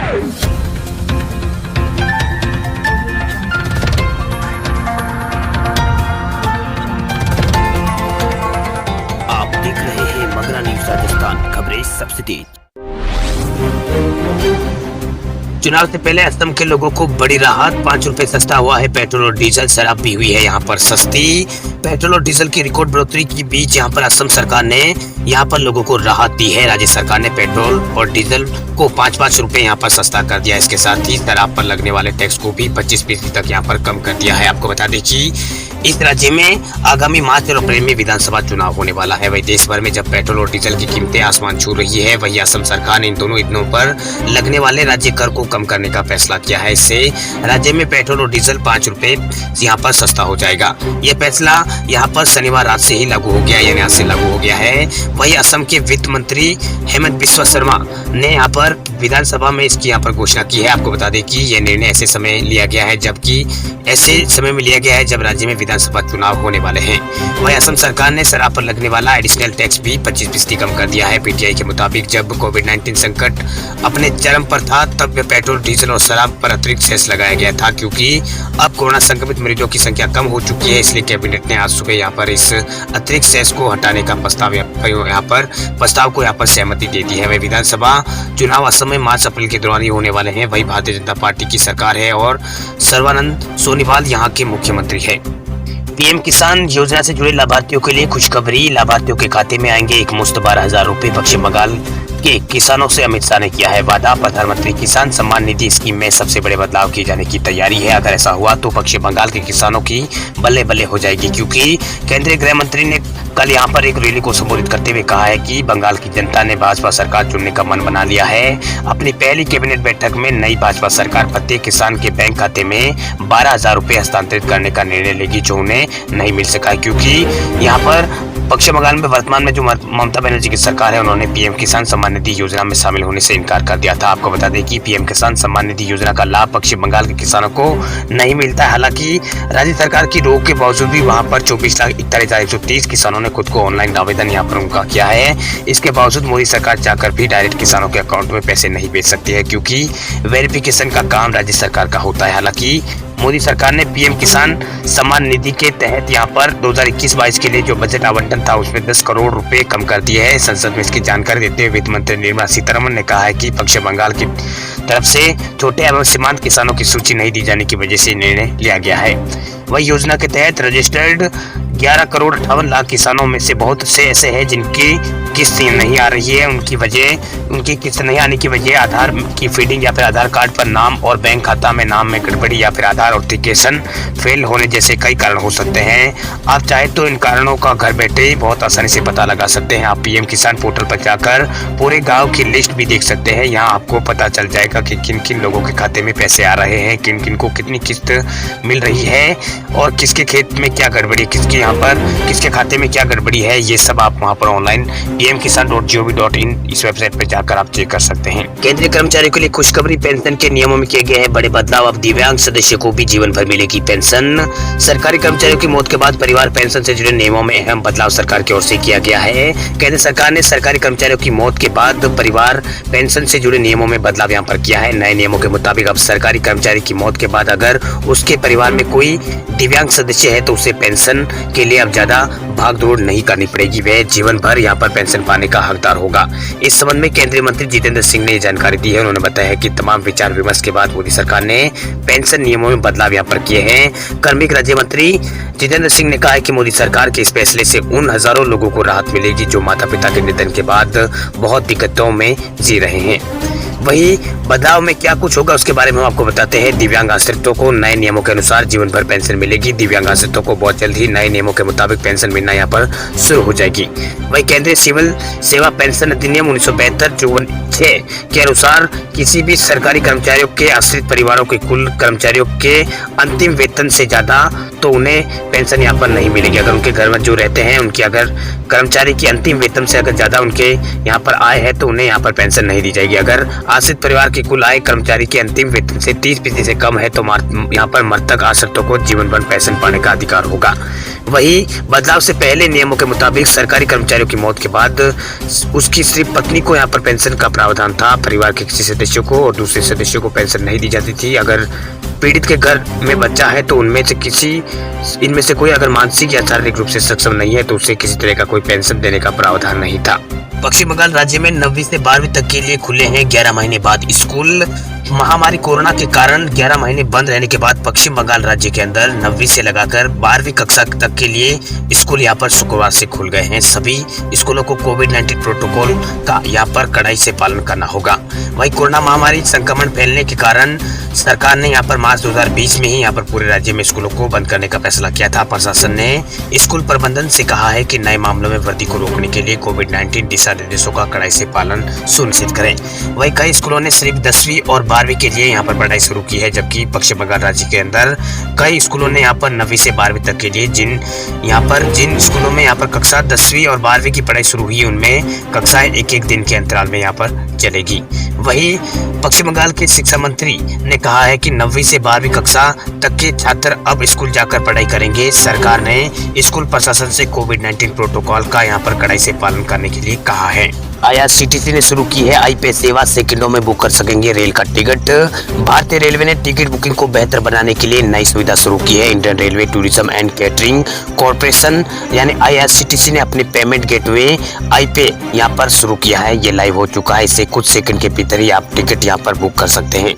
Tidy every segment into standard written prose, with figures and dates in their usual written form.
आप देख रहे हैं मगरा न्यूज राजस्थान, खबरें सबसे तेज। चुनाव से पहले असम के लोगों को बड़ी राहत, 5 रुपए सस्ता हुआ है पेट्रोल और डीजल। शराब भी हुई है यहाँ पर सस्ती। पेट्रोल और डीजल की रिकॉर्ड बढ़ोतरी के बीच यहाँ पर असम सरकार ने यहाँ पर लोगों को राहत दी है। राज्य सरकार ने पेट्रोल और डीजल को 5-5 रुपए यहाँ पर सस्ता कर दिया। इसके साथ ही शराब पर लगने वाले टैक्स को भी 25% तक यहाँ पर कम कर दिया है। आपको बता दें कि इस राज्य में आगामी मार्च और अप्रैल में विधानसभा चुनाव होने वाला है। वही देश भर में जब पेट्रोल और डीजल की कीमतें आसमान छू रही है, वही असम सरकार ने इन दोनों ईंधनों पर लगने वाले राज्य कर को कम करने का फैसला किया है। इससे राज्य में पेट्रोल और डीजल 5 रुपए यहाँ पर सस्ता हो जाएगा। यह फैसला यहाँ पर शनिवार रात से ही लागू हो गया, यानी आज से लागू हो गया है। वही असम के वित्त मंत्री हेमंत बिस्वा शर्मा ने यहाँ पर विधानसभा में इसकी यहाँ पर घोषणा की है। आपको बता दें कि यह निर्णय ऐसे समय लिया गया है जब राज्य में विधानसभा चुनाव होने वाले हैं। वही असम सरकार ने शराब पर लगने वाला एडिशनल टैक्स भी 25% कम कर दिया है। पीटीआई के मुताबिक जब कोविड-19 संकट अपने चरम पर था, तब पेट्रोल, डीजल और शराब पर अतिरिक्त सेस लगाया गया था। क्योंकि अब कोरोना संक्रमित मरीजों की संख्या कम हो चुकी है, इसलिए कैबिनेट ने आज सुबह यहाँ पर इस अतिरिक्त सेस को हटाने का प्रस्ताव को यहाँ पर सहमति दे दी है। वही विधानसभा चुनाव असम में मार्च अप्रैल के दौरान ही होने वाले हैं। वही भारतीय जनता पार्टी की सरकार है और सर्बानंद सोनोवाल यहाँ के मुख्यमंत्री है। पीएम किसान योजना से जुड़े लाभार्थियों के लिए खुशखबरी। लाभार्थियों के खाते में आएंगे एक मुश्त 12,000 रुपए। पश्चिम बंगाल के किसानों से अमित शाह ने किया है वादा। प्रधानमंत्री किसान सम्मान निधि स्कीम में सबसे बड़े बदलाव किए जाने की तैयारी है। अगर ऐसा हुआ तो पश्चिम बंगाल के किसानों की बल्ले बल्ले हो जाएगी, क्योंकि केंद्रीय गृह मंत्री ने कल यहाँ पर एक रैली को संबोधित करते हुए कहा है कि बंगाल की जनता ने भाजपा सरकार चुनने का मन बना लिया है। अपनी पहली कैबिनेट बैठक में नई भाजपा सरकार प्रत्येक किसान के बैंक खाते में 12,000 रुपए हस्तांतरित करने का निर्णय लेगी, जो उन्हें नहीं मिल सका। क्योंकि यहाँ पर पश्चिम बंगाल में वर्तमान में जो ममता बनर्जी की सरकार है, उन्होंने पीएम किसान सम्मान निधि योजना में शामिल होने से इनकार कर दिया था। आपको बता दें कि पीएम किसान सम्मान निधि योजना का लाभ पश्चिम बंगाल के किसानों को नहीं मिलता है। हालांकि राज्य सरकार की रोक के बावजूद भी वहां पर 24,41,130 किसानों ने खुद को ऑनलाइन आवेदन यहाँ पर उनका किया है। इसके बावजूद मोदी सरकार चाहकर भी डायरेक्ट किसानों के अकाउंट में पैसे नहीं भेज सकती है, क्योंकि वेरिफिकेशन का काम राज्य सरकार का होता है। हालांकि मोदी सरकार ने पीएम किसान सम्मान निधि के तहत यहाँ पर 2021-22 के लिए जो बजट आवंटन था, उसमें 10 करोड़ रुपए कम कर दिए हैं। संसद में इसकी जानकारी देते हुए वित्त मंत्री निर्मला सीतारमण ने कहा है कि पश्चिम बंगाल की तरफ से छोटे एवं सीमांत किसानों की सूची नहीं दी जाने की वजह से निर्णय लिया गया है। वही योजना के तहत रजिस्टर्ड 11 करोड़ 58 लाख किसानों में से बहुत से ऐसे हैं जिनकी किस्त नहीं आ रही है। उनकी किस्त नहीं आने की वजह आधार की फीडिंग या फिर आधार कार्ड पर नाम और बैंक खाता में नाम में गड़बड़ी या फिर आधार ऑथेंटिकेशन फेल होने जैसे कई कारण हो सकते हैं। आप चाहे तो इन कारणों का घर बैठे ही बहुत आसानी से पता लगा सकते हैं। आप पीएम किसान पोर्टल पर जाकर पूरे गाँव की लिस्ट भी देख सकते हैं। यहाँ आपको पता चल जाएगा कि किन किन लोगों के खाते में पैसे आ रहे हैं, किन किन को कितनी किस्त मिल रही है और किसके खेत में क्या गड़बड़ी, किसके खाते में क्या गड़बड़ी है। ये सब आप वहाँ पर ऑनलाइन pmkisan.gov.in इस वेबसाइट पर जाकर आप चेक कर सकते हैं। केंद्रीय कर्मचारियों के लिए खुशखबरी। पेंशन के नियमों में किए गए हैं बड़े बदलाव। अब दिव्यांग सदस्य को भी जीवन भर मिलेगी पेंशन। सरकारी कर्मचारियों की मौत के बाद परिवार पेंशन से जुड़े नियमों में अहम बदलाव सरकार की ओर से किया गया है। केंद्र सरकार ने सरकारी कर्मचारियों की मौत के बाद परिवार पेंशन से जुड़े नियमों में बदलाव यहाँ पर किया है। नए नियमों के मुताबिक अब सरकारी कर्मचारी की मौत के बाद अगर उसके परिवार में कोई दिव्यांग सदस्य है तो उसे पेंशन के लिए अब ज्यादा भागदौड़ नहीं करनी पड़ेगी। वह जीवन भर यहाँ पर पेंशन पाने का हकदार होगा। इस संबंध में केंद्रीय मंत्री जितेंद्र सिंह ने जानकारी दी है। उन्होंने बताया है कि तमाम विचार विमर्श के बाद मोदी सरकार ने पेंशन नियमों में बदलाव यहाँ पर किए हैं। कार्मिक राज्य मंत्री जितेंद्र सिंह ने कहा है कि मोदी सरकार के इस फैसले से उन हजारों लोगों को राहत मिलेगी जो माता पिता के निधन के बाद बहुत दिक्कतों में जी रहे हैं। वही बदलाव में क्या कुछ होगा उसके बारे में हम आपको बताते हैं। दिव्यांग आश्रितों को नए नियमों के अनुसार जीवन भर पेंशन मिलेगी। दिव्यांग आश्रितों को बहुत जल्द ही नए नियमों के मुताबिक पेंशन मिलना यहाँ पर शुरू हो जाएगी। वही केंद्रीय सिविल सेवा पेंशन अधिनियम 1972 के अनुसार किसी भी सरकारी कर्मचारियों के आश्रित परिवारों के कुल कर्मचारियों के अंतिम वेतन से ज्यादा तो उन्हें पेंशन यहाँ पर नहीं मिलेगी। अगर उनके घर में जो रहते हैं उनकी अगर कर्मचारी की अंतिम वेतन से अगर ज्यादा उनके यहाँ पर आय है तो उन्हें यहाँ पर पेंशन नहीं दी जाएगी। अगर आश्रित परिवार की कुल आय कर्मचारी के अंतिम वेतन से 30% से कम है तो यहाँ पर मृतक आश्रितों को जीवन भर पेंशन पाने का अधिकार होगा। वही बदलाव से पहले नियमों के मुताबिक सरकारी कर्मचारियों की मौत के बाद उसकी सिर्फ पत्नी को यहाँ पर पेंशन का प्रावधान था। परिवार के किसी सदस्यों को और दूसरे सदस्यों को पेंशन नहीं दी जाती थी। अगर पीड़ित के घर में बच्चा है तो इनमें से कोई अगर मानसिक या शारीरिक रूप से सक्षम नहीं है तो उसे किसी तरह का कोई पेंशन देने का प्रावधान नहीं था। पश्चिम बंगाल राज्य में 9वीं से 12वीं तक के लिए खुले हैं 11 महीने बाद स्कूल। महामारी कोरोना के कारण 11 महीने बंद रहने के बाद पश्चिम बंगाल राज्य के अंदर 9वीं से लगाकर 12वीं कक्षा तक के लिए स्कूल यहाँ पर शुक्रवार से खुल गए हैं। सभी स्कूलों को कोविड-19 प्रोटोकॉल का यहाँ पर कड़ाई से पालन करना होगा। वहीं कोरोना महामारी संक्रमण फैलने के कारण सरकार ने यहाँ पर मार्च 2020 में ही यहाँ पर पूरे राज्य में स्कूलों को बंद करने का फैसला किया था। प्रशासन ने स्कूल प्रबंधन से कहा है कि नए मामलों में वृद्धि को रोकने के लिए कोविड-19 दिशा निर्देशों का कड़ाई से पालन सुनिश्चित करें। वहीं कई स्कूलों ने सिर्फ 10वीं और 12वीं के लिए यहाँ पर पढ़ाई शुरू की है, जबकि पश्चिम बंगाल राज्य के अंदर कई स्कूलों ने यहाँ पर 9वीं से 12वीं तक के लिए जिन स्कूलों में यहाँ पर कक्षा 10वीं और 12वीं की पढ़ाई शुरू हुई उनमें कक्षाएं एक दिन के अंतराल में यहाँ पर चलेगी। वहीं पश्चिम बंगाल के शिक्षा मंत्री ने कहा है कि 9वीं से 12वीं कक्षा तक के छात्र अब स्कूल जाकर पढ़ाई करेंगे। सरकार ने स्कूल प्रशासन से कोविड-19 प्रोटोकॉल का यहाँ पर कड़ाई से पालन करने के लिए कहा है। IRCTC ने शुरू की है आई-पे सेवा, सेकंडों में बुक कर सकेंगे रेल का टिकट। भारतीय रेलवे ने टिकट बुकिंग को बेहतर बनाने के लिए नई सुविधा शुरू की है। Indian railway tourism and catering corporation यानी IRCTC ने अपने पेमेंट गेटवे आई-पे यहाँ पर शुरू किया है। ये लाइव हो चुका है। इससे कुछ सेकंड के भीतर ही आप टिकट यहाँ पर बुक कर सकते हैं।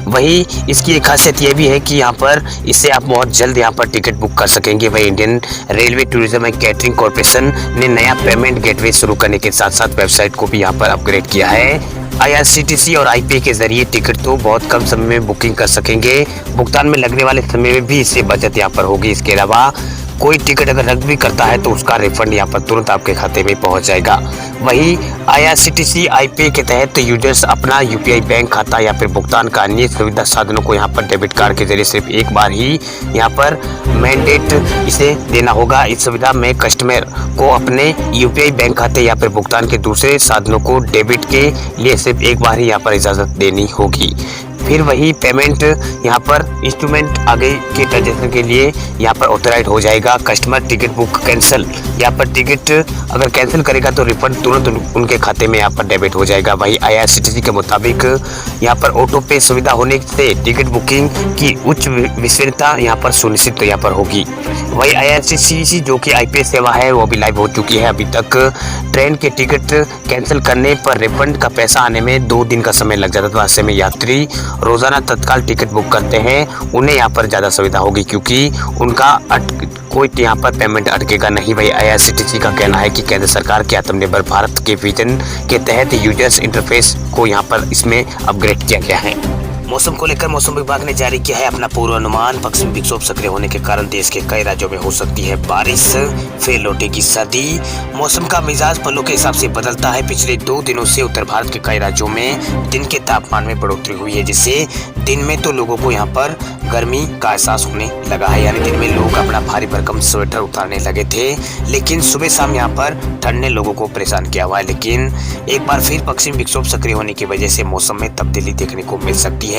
वही इसकी एक खासियत ये भी है कि यहाँ पर इससे आप बहुत जल्द यहाँ पर टिकट बुक कर सकेंगे। वही Indian railway tourism and catering corporation ने नया पेमेंट गेटवे शुरू करने के साथ साथ वेबसाइट को भी यहाँ पर अपग्रेड किया है। IRCTC और आई-पे के जरिए टिकट तो बहुत कम समय में बुकिंग कर सकेंगे। भुगतान में लगने वाले समय में भी इससे बचत यहाँ पर होगी। इसके अलावा कोई टिकट अगर रद्द भी करता है तो उसका रिफंड यहाँ पर तुरंत आपके खाते में पहुँच जाएगा। वही IRCTC आई-पे के तहत यूजर्स अपना UPI बैंक खाता या फिर भुगतान का अन्य सुविधा साधनों को यहाँ पर डेबिट कार्ड के जरिए सिर्फ एक बार ही यहाँ पर मैंडेट इसे देना होगा। इस सुविधा में कस्टमर को अपने UPI बैंक खाते या फिर भुगतान के दूसरे साधनों को डेबिट के लिए सिर्फ एक बार ही यहाँ पर इजाज़त देनी होगी। फिर वही पेमेंट यहाँ पर इंस्ट्रूमेंट आगे के ट्रांजेक्शन के लिए यहाँ पर ऑथराइज हो जाएगा। कस्टमर टिकट बुक कैंसिल यहाँ पर टिकट अगर कैंसिल करेगा तो रिफंड तुरंत उनके खाते में यहाँ पर डेबिट हो जाएगा। वही IRCTC के मुताबिक यहाँ पर ऑटो पे सुविधा होने से टिकट बुकिंग की उच्च विश्वसनीयता यहाँ पर सुनिश्चित यहाँ पर होगी। वही IRCTC जो कि आई-पे सेवा है वो भी लाइव हो चुकी है। अभी तक ट्रेन के टिकट कैंसिल करने पर रिफंड का पैसा आने में 2 दिन का समय लग जाता था। ऐसे में यात्री रोजाना तत्काल टिकट बुक करते हैं उन्हें यहाँ पर ज़्यादा सुविधा होगी क्योंकि उनका कोई यहाँ पर पेमेंट अटकेगा नहीं। वही IRCTC का कहना है कि केंद्र सरकार के आत्मनिर्भर भारत के विजन के तहत यूजर्स इंटरफेस को यहाँ पर इसमें अपग्रेड किया गया है। मौसम को लेकर मौसम विभाग ने जारी किया है अपना पूर्वानुमान। पश्चिमी विक्षोभ सक्रिय होने के कारण देश के कई राज्यों में हो सकती है बारिश, फिर लौटेगी सर्दी। मौसम का मिजाज पलों के हिसाब से बदलता है। पिछले 2 दिनों से उत्तर भारत के कई राज्यों में दिन के तापमान में बढ़ोतरी हुई है, जिससे दिन में तो लोगों को यहाँ पर गर्मी का एहसास होने लगा है। यानी दिन में लोग अपना भारी भरकम स्वेटर उतारने लगे थे, लेकिन सुबह शाम यहाँ पर ठंड ने लोगों को परेशान किया हुआ है। लेकिन एक बार फिर पश्चिमी विक्षोभ सक्रिय होने की वजह से मौसम में तब्दीली देखने को मिल सकती है।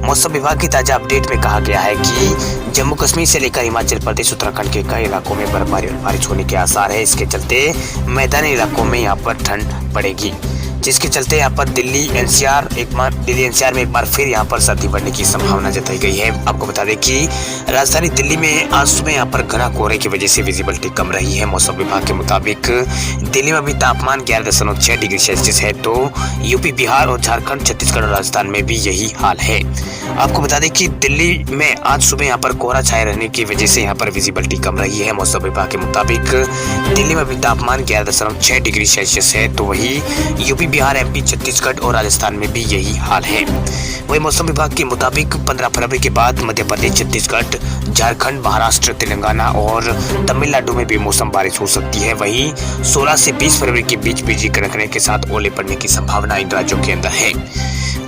मौसम विभाग की ताजा अपडेट में कहा गया है कि जम्मू कश्मीर से लेकर हिमाचल प्रदेश, उत्तराखंड के कई इलाकों में बर्फबारी और बारिश होने के आसार है। इसके चलते मैदानी इलाकों में यहाँ पर ठंड बढ़ेगी, जिसके चलते यहाँ पर दिल्ली NCR में एक बार फिर यहाँ पर सर्दी बढ़ने की संभावना जताई गई है। आपको बता दें कि राजधानी दिल्ली में आज सुबह यहाँ पर घना कोहरे की वजह से विजिबिलिटी कम रही है। मौसम विभाग के मुताबिक दिल्ली में अभी तापमान 11.6 डिग्री सेल्सियस है, तो यूपी, बिहार और झारखंड, छत्तीसगढ़ और राजस्थान में भी यही हाल है। आपको बता दें कि दिल्ली में आज सुबह यहाँ पर कोहरा छाए रहने की वजह से यहाँ पर विजिबिलिटी कम रही है। मौसम विभाग के मुताबिक दिल्ली में अभी तापमान 11.6 डिग्री सेल्सियस है, तो वही यूपी, बिहार, MP, छत्तीसगढ़ और राजस्थान में भी यही हाल है। वही मौसम विभाग के मुताबिक 15 फरवरी के बाद मध्य प्रदेश, छत्तीसगढ़, झारखंड, महाराष्ट्र, तेलंगाना और तमिलनाडु में भी मौसम बारिश हो सकती है। वही 16 से 20 फरवरी के बीच बिजली कड़कने के साथ ओले पड़ने की संभावना इन राज्यों के अंदर है।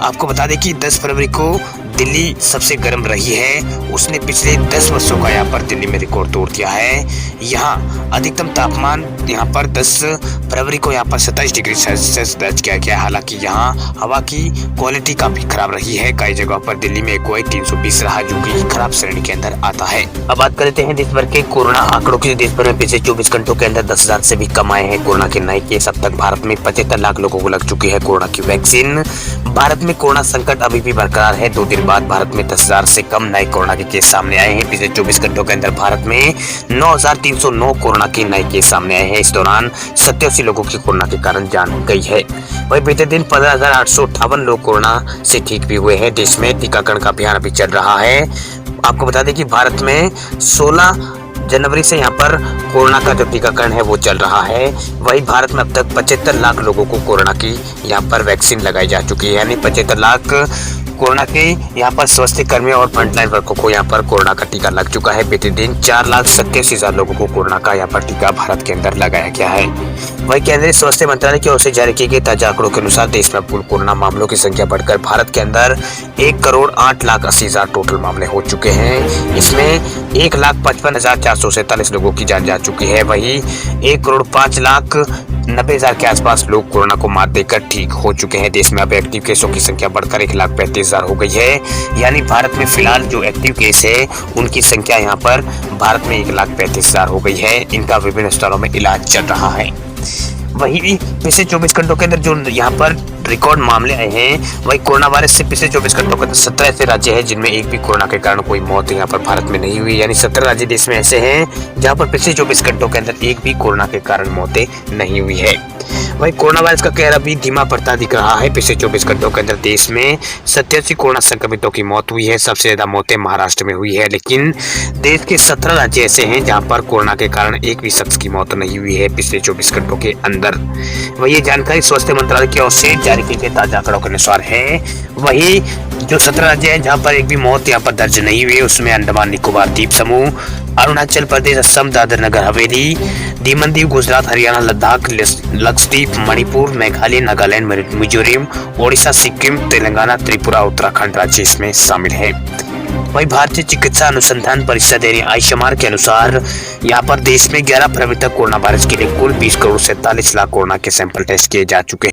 आपको बता दें कि 10 फरवरी को दिल्ली सबसे गर्म रही है, उसने पिछले 10 वर्षों का यहाँ पर दिल्ली में रिकॉर्ड तोड़ दिया है। यहाँ अधिकतम तापमान यहाँ पर 10 फरवरी को यहाँ पर 27 डिग्री सेल्सियस दर्ज किया गया। हालांकि यहाँ हवा की क्वालिटी काफी खराब रही है। कई जगहों पर दिल्ली में AQI 320 रहा, जो कि खराब श्रेणी के अंदर आता है। अब बात करते हैं देश भर के कोरोना आंकड़ों की। देश भर में पिछले 24 घंटों के अंदर 10,000 से भी कम आए हैं कोरोना के नए केस। अब तक भारत में 75 लाख लोगों को लग चुकी है कोरोना की वैक्सीन। भारत में कोरोना संकट अभी भी बरकरार है। 2 दिन बाद भारत में 10,000 से कम नए कोरोना के केस सामने आए हैं। पिछले 24 घंटों के अंदर भारत में 9,309 कोरोना के नए केस सामने आए हैं। इस दौरान 87 लोगों की कोरोना के कारण जान गई है। वही बीते दिन 15,858 लोग कोरोना से ठीक भी हुए हैं। देश में टीकाकरण का अभियान अभी चल रहा है। आपको बता दें कि भारत में 16 जनवरी से यहाँ पर कोरोना का जो टीकाकरण है वो चल रहा है। वही भारत में अब तक 75 लाख लोगों को कोरोना की यहाँ पर वैक्सीन लगाई जा चुकी है। यानी 75 लाख कोरोना के यहाँ पर स्वास्थ्य कर्मियों और फ्रंटलाइन वर्करों को यहाँ पर कोरोना का टीका लग चुका है। बीते दिन 4,87,000 लोगों को कोरोना का यहाँ पर टीका भारत के अंदर लगाया गया है। वही केंद्रीय स्वास्थ्य मंत्रालय की ओर से जारी किए गए ताजा आंकड़ों के अनुसार देश में कुल कोरोना मामलों की संख्या बढ़कर भारत के अंदर 1,08,80,000 टोटल मामले हो चुके हैं। इसमें 1,55,447 लोगों की जान जा चुकी है। वही 1,05,90,000 के आसपास लोग कोरोना को मात देकर ठीक हो चुके हैं। देश में अब एक्टिव केसों की संख्या बढ़कर 1,35,000 हो गई है। यानी भारत में फिलहाल जो एक्टिव केस है उनकी संख्या यहाँ पर भारत में 1,35,000 हो गई है। इनका विभिन्न स्तरों में इलाज चल रहा है। वही पिछले 24 घंटों के अंदर जो यहाँ पर रिकॉर्ड मामले आए हैं, वही कोरोना वायरस से पिछले 24 घंटों के अंदर 17 ऐसे राज्य हैं जिनमें एक भी कोरोना के कारण कोई मौत यहाँ पर भारत में नहीं हुई। यानी 17 राज्य देश में ऐसे हैं जहाँ पर पिछले 24 घंटों के अंदर एक भी कोरोना के कारण मौतें नहीं हुई है। वही कोरोना वायरस का कहर अभी धीमा पड़ता दिख रहा है। पिछले 24 घंटों के अंदर देश में 87 कोरोना संक्रमितों की मौत हुई है। सबसे ज्यादा मौतें महाराष्ट्र में हुई है, लेकिन देश के 17 राज्य ऐसे हैं जहां पर कोरोना के कारण एक भी शख्स की मौत नहीं हुई है पिछले 24 घंटों के अंदर। वही ये जानकारी स्वास्थ्य मंत्रालय की ओर से जारी की गई ताजा आंकड़ों के अनुसार है। वही जो 17 राज्य है जहां पर एक भी मौत यहाँ पर दर्ज नहीं हुई है, उसमें अंडमान निकोबार द्वीप समूह, अरुणाचल प्रदेश, असम, दादर नगर हवेली, दमन दीव, गुजरात, हरियाणा, लद्दाख, लक्षद्वीप, मणिपुर, मेघालय, नागालैंड, मिजोरम, ओडिशा, सिक्किम, तेलंगाना, त्रिपुरा, उत्तराखंड राज्य इसमें शामिल है। वही भारतीय चिकित्सा अनुसंधान परिषद यानी आईसीएमआर के अनुसार यहाँ पर देश में 11 फरवरी तक कोरोना वायरस के लिए कुल 20,47,00,000 कोरोना के सैंपल टेस्ट किए जा चुके